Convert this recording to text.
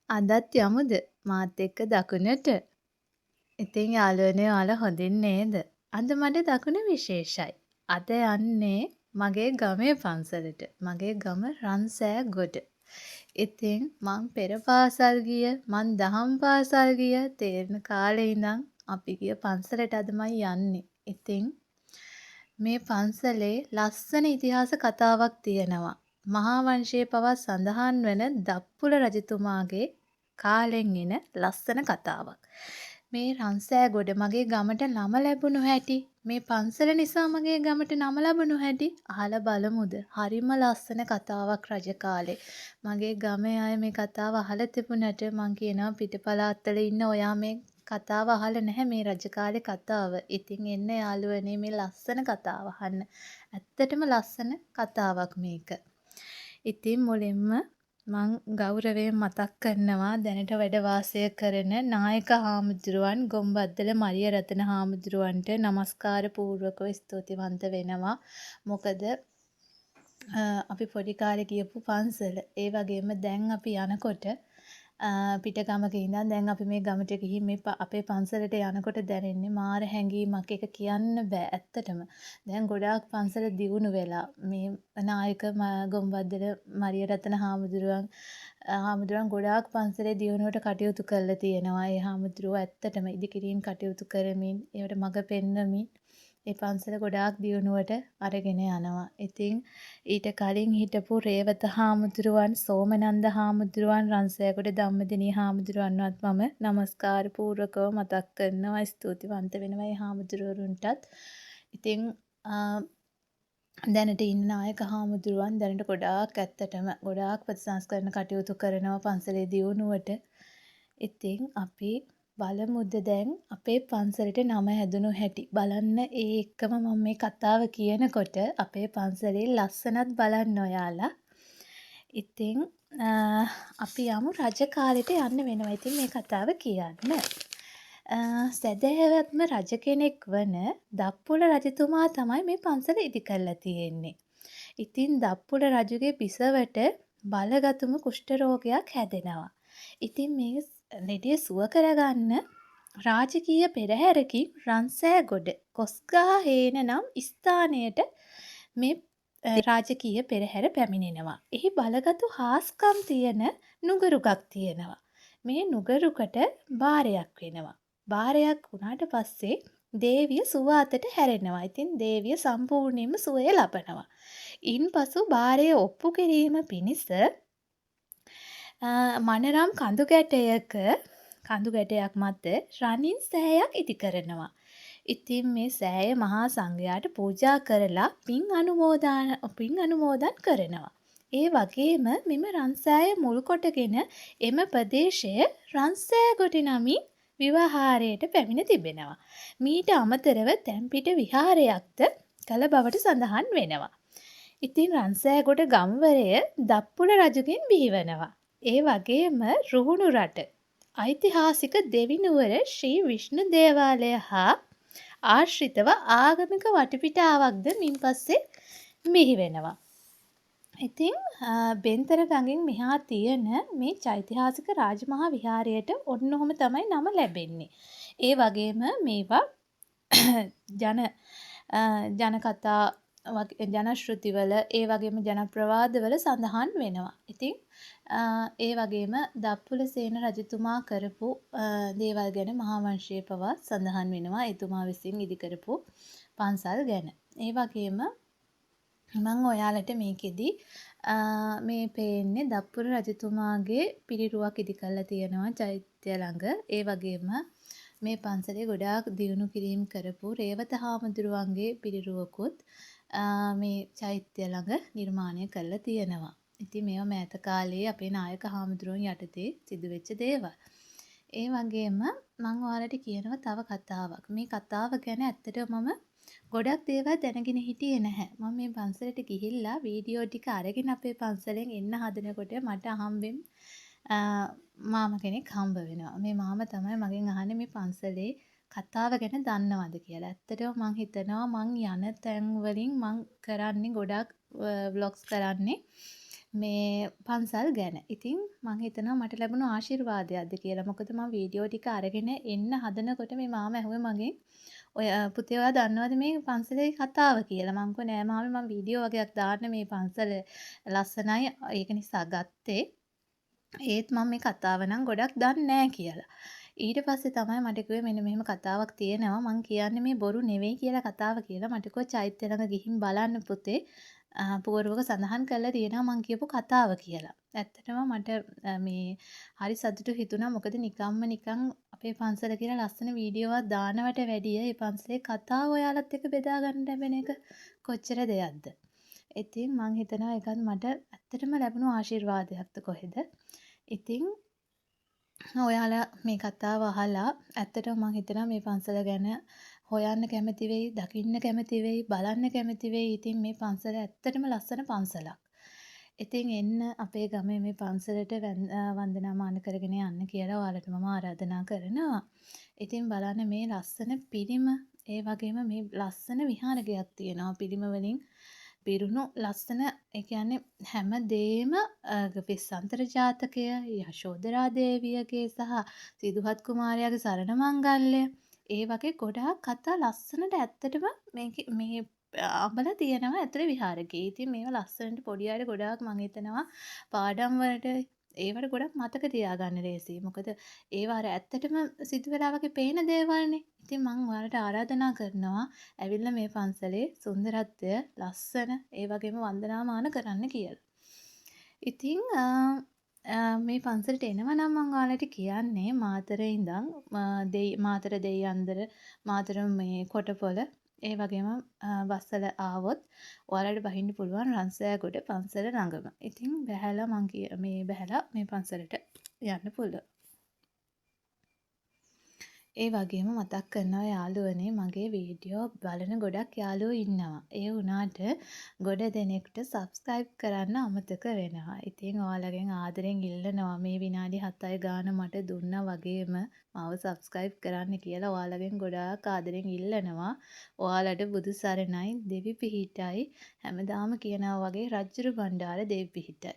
අදත් යමුද මාත් එක්ක දකුණට? ඉතින් යාළුවනේ ඔයාලා හොඳින් නේද? අද මට දකුණ විශේෂයි. අද යන්නේ මගේ ගමේ පන්සලට. මගේ ගම රන්සෑගොඩ. ඉතින් මං පෙර පාසල් ගිය, මං දහම් පාසල් ගිය තේරෙන කාලේ ඉඳන් අපි ගිය පන්සලට අද මං යන්නේ. ඉතින් මේ පන්සලේ ලස්සන ඉතිහාස කතාවක් තියෙනවා. මහා වංශයේ පවා සඳහන් වන දප්පුල රජතුමාගේ කාලෙන් එන ලස්සන කතාවක්. මේ රන්සෑගොඩ මගේ ගමට නම ලැබුණු හැටි, මේ පන්සල නිසා මගේ ගමට නම ලැබුණු හැටි අහලා බලමුද? හරිම ලස්සන කතාවක් රජ කාලේ. මගේ ගමේ අය මේ කතාව අහලා තිබුණට මං කියනවා පිටපළාත්වල ඉන්න ඔයා මේ කතාව අහලා නැහැ මේ රජ කාලේ කතාව. ඉතින් එන්න යාළුවනේ මේ ලස්සන කතාව අහන්න. ඇත්තටම ලස්සන කතාවක් මේක. ඉතින් මුලින්ම මං ගෞරවයෙන් මතක් කරනවා දැනට වැඩ වාසය කරන නායක හාමුදුරුවන් ගොම්බද්දල මරිය රතන හාමුදුරුවන්ට নমස්කාර පූර්වකව ස්තුතිවන්ත වෙනවා. මොකද අපි පොඩි කාලේ ගියපු පන්සල. ඒ වගේම දැන් අපි යනකොට පිටගමක ඉඳන් දැන් අපි මේ ගමට ගිහින් මේ අපේ පන්සලට යනකොට දැනෙන්නේ මාර හැඟීමක්. ඒක කියන්න බෑ ඇත්තටම. දැන් ගොඩාක් පන්සල දියුණු වෙලා මේ නායක ගොම්බද්දල මරිය රතන හාමුදුරුවන් ගොඩාක් පන්සලේ දියුණුවට කටයුතු කරලා තියෙනවා. ඒ හාමුදුරුවෝ ඇත්තටම ඉදිකිරීම් කටයුතු කරමින් ඒවට මඟ පෙන්වමින් ඒ පන්සල ගොඩාක් දියුණුවට අරගෙන යනවා. ඉතින් ඊට කලින් හිටපු රේවත හාමුදුරුවන්, සෝමනන්ද හාමුදුරුවන්, රන්සෑගොඩ ධම්මදිනී හාමුදුරුවන්වත් මම নমස්කාර පූර්වකව මතක් කරනවා. ස්තුතිවන්ත වෙනවා මේ හාමුදුරුවරුන්ටත්. ඉතින් දැනට ඉන්න නායක හාමුදුරුවන් දැනට ගොඩාක් ඇත්තටම ගොඩාක් ප්‍රතිසංස්කරණ කටයුතු කරනවා පන්සලේ දියුණුවට. ඉතින් අපි බලමුද දැන් අපේ පන්සලට නම හැදුණු හැටි. බලන්න ඒ එක්කම මම මේ කතාව කියනකොට අපේ පන්සලේ ලස්සනත් බලන්න ඔයාලා. ඉතින් අපි යමු රජ කාලෙට යන්න වෙනවා. ඉතින් මේ කතාව කියන්න. සැදැහැවත්ම රජ කෙනෙක් වන දප්පුල රජතුමා තමයි මේ පන්සල ඉදි කරලා තියෙන්නේ. ඉතින් දප්පුල රජුගේ බිසවට බලගතුම කුෂ්ඨ රෝගයක් හැදෙනවා. ඉතින් මේ ලෙඩේ සුව කරගන්න රාජකීය පෙරහැරකින් රන්සෑගොඩ කොස්ගහ හේන නම් ස්ථානයට මේ රාජකීය පෙරහැර පැමිණෙනවා. එහි බලගතු හාස්කම් තියෙන නුගරුකක් තියෙනවා. මේ නුගරුකට බාරයක් වෙනවා. බාරයක් වුණාට පස්සේ දේවිය සුව අතට හැරෙනවා. ඉතින් දේවිය සම්පූර්ණයෙන්ම සුවය ලබනවා. ඉන්පසු බාරය ඔප්පු කිරීම පිණිස මනරම් කඳු ගැටයක් මත රනින් සෑයක් ඉදි කරනවා. ඉතින් මේ සෑය මහා සංඝයාට පූජා කරලා පින් අනුමෝදන් කරනවා. ඒ වගේම මෙම රන්සෑය මුල් කොටගෙන එම ප්‍රදේශය රන්සෑගොඩ නමින් විවහාරයට පැමිණ තිබෙනවා. මීට අමතරව තැන්පිට විහාරයක්ද කළ බවට සඳහන් වෙනවා. ඉතින් රන්සෑගොඩ ගම්වරය දප්පුල රජුගෙන් බිහිවනවා. ඒ වගේම රුහුණු රට ඓතිහාසික දෙවිනුවර ශ්‍රී විෂ්ණු දේවාලය හා ආශ්‍රිතව ආගමික වටපිටාවක්ද මින්පස්සේ බිහි වෙනවා. ඉතින් බෙන්තර ගඟෙන් මෙහා තියෙන මේ චෛත්‍යහාසික රාජමහා විහාරයට ඔන්න ඔහොම තමයි නම ලැබෙන්නේ. ඒ වගේම මේවා ජනකතා ජනශ්‍රුතිවල ඒ වගේම ජනප්‍රවාදවල සඳහන් වෙනවා. ඉතින් ඒ වගේම දප්පුලසේන රජතුමා කරපු දේවල් ගැන මහා වංශයේ පවා සඳහන් වෙනවා. එතුමා විසින් ඉදි කරපු පන්සල් ගැන. ඒ වගේම මම ඔයාලට මේකෙදි මේ පේන්නේ දප්පුල රජතුමාගේ පිළිරුවක් ඉදි කරලා තියෙනවා චෛත්‍ය ළඟ. ඒ වගේම මේ පන්සලේ ගොඩාක් දියුණු කිරීම කරපු රේවත හාමුදුරුවන්ගේ පිළිරුවකුත් මේ චෛත්‍ය ළඟ නිර්මාණය කරලා තියෙනවා. ඉතින් මේවා මෑත කාලේ අපේ නායක හාමුදුරුවන් යටතේ සිදුවෙච්ච දේවල්. ඒ වගේම මම ඔයාලට කියනවා තව කතාවක්. මේ කතාව ගැන ඇත්තටම මම ගොඩක් දේවල් දැනගෙන හිටියේ නැහැ. මම මේ පන්සලට ගිහිල්ලා වීඩියෝ ටික අරගෙන අපේ පන්සලෙන් එන්න හදනකොට මට අහම්බෙන් මාමා කෙනෙක් හම්බ වෙනවා. මේ මාමා තමයි මගෙන් අහන්නේ මේ පන්සලේ කතාව ගැන දන්නවද කියලා. ඇත්තටම මං හිතනවා මං යන තැන් වලින් මං කරන්නේ ගොඩක් ව්ලොග්ස් කරන්නේ මේ පන්සල් ගැන. ඉතින් මං හිතනවා මට ලැබුණු ආශිර්වාදයක්ද කියලා. මොකද මම වීඩියෝ ටික අරගෙන එන්න හදනකොට මේ මාමා ඇහුවේ මගෙන් ඔය පුතේ ඔයා දන්නවද මේ පන්සලේ කතාව කියලා. මං කිව්වා නෑ මාමේ මම වීඩියෝ වගේක් දාන්න මේ පන්සල ලස්සනයි. ඒක නිසා ගත්තේ. ඒත් මම මේ කතාව නම් ගොඩක් දන්නේ නෑ කියලා. ඊට පස්සේ තමයි මට කිව්වේ මෙන්න මෙහෙම කතාවක් තියෙනවා. මං කියන්නේ මේ බොරු නෙවෙයි කියලා කතාව කියලා. මට කිව්වා චෛත්‍ය ළඟ ගිහින් බලන්න පුතේ. පුවරුවක සඳහන් කරලා තියෙනවා මං කියපු කතාව කියලා. ඇත්තටම මට මේ හරි සතුටු හිතුණා. මොකද නිකන් අපේ පන්සල කියලා ලස්සන වීඩියෝවක් දානවට වැඩිය මේ පන්සලේ කතාව ඔයාලත් එක්ක බෙදා ගන්න ලැබෙන එක කොච්චර දෙයක්ද. ඉතින් මං හිතනවා ඒකත් මට ඇත්තටම ලැබුණු ආශිර්වාදයක්ද කොහෙද. ඉතින් ඔයාලා මේ කතාව අහලා ඇත්තටම මං හිතනවා මේ පන්සල ගැන හොයන්න කැමති වෙයි, දකින්න කැමති වෙයි, බලන්න කැමති වෙයි. ඉතින් මේ පන්සල ඇත්තටම ලස්සන පන්සලක්. ඉතින් එන්න අපේ ගමේ මේ පන්සලට වන්දනාමාන කරගෙන යන්න කියලා ඔයාලට මම ආරාධනා කරනවා. ඉතින් බලන්න මේ ලස්සන පිළිම, ඒ වගේම මේ ලස්සන විහාරයක් තියෙනවා පිළිම වලින් පිරුණු ලස්සන. ඒ කියන්නේ හැම දෙෙම වෙස්සන්තර ජාතකය, යශෝදරා දේවියගේ සහ සිදුහත් කුමාරයාගේ සරණ මංගල්‍ය, ඒ වගේ ගොඩාක් කතා ලස්සනට ඇත්තටම මේ අඹලා තියෙනවා ඇතුලේ විහාරකේ. ඉතින් මේවා ලස්සනට පොඩි අයට ගොඩාක් මම හිතනවා පාඩම් වලට ඒවට ගොඩක් මතක තියාගන්න ලේසියි. මොකද ඒවා අර ඇත්තටම සිදු වෙලා වගේ පේන දේවල්නේ. ඉතින් මම ඔයාලට ආරාධනා කරනවා ඇවිල්ලා මේ පන්සලේ සුන්දරත්වය, ලස්සන, ඒ වගේම වන්දනාමාන කරන්න කියලා. ඉතින් මේ පන්සලට එනවා නම් මම ඔයාලට කියන්නේ මාතරේ ඉඳන් මාතර දෙයියන්දර, මාතර මේ කොටපොළ, ඒ වගේම බස්සල ආවොත් ඔයාලට බහින්න පුළුවන් රන්සෑගොඩ පන්සල ළඟම. ඉතින් බැහැලා බැහැලා මේ පන්සලට යන්න පුළුවන්. ඒ වගේම මතක් කරනවා යාළුවනේ මගේ වීඩියෝ බලන ගොඩක් යාළුවෝ ඉන්නවා. ඒ වුණාට ගොඩ දෙනෙක්ට සබ්ස්ක්‍රයිබ් කරන්න අමතක වෙනවා. ඉතින් ඔයාලගෙන් ආදරෙන් ඉල්ලනවා මේ විනාඩි 7යි ගාන මට දුන්නා වගේම මාව සබ්ස්ක්‍රයිබ් කරන්න කියලා ඔයාලගෙන් ගොඩාක් ආදරෙන් ඉල්ලනවා. ඔයාලට බුදු සරණයි, දෙවි පිහිටයි, හැමදාම කියනවා වගේ රජ්ජුරු බණ්ඩාර දෙවි පිහිටයි.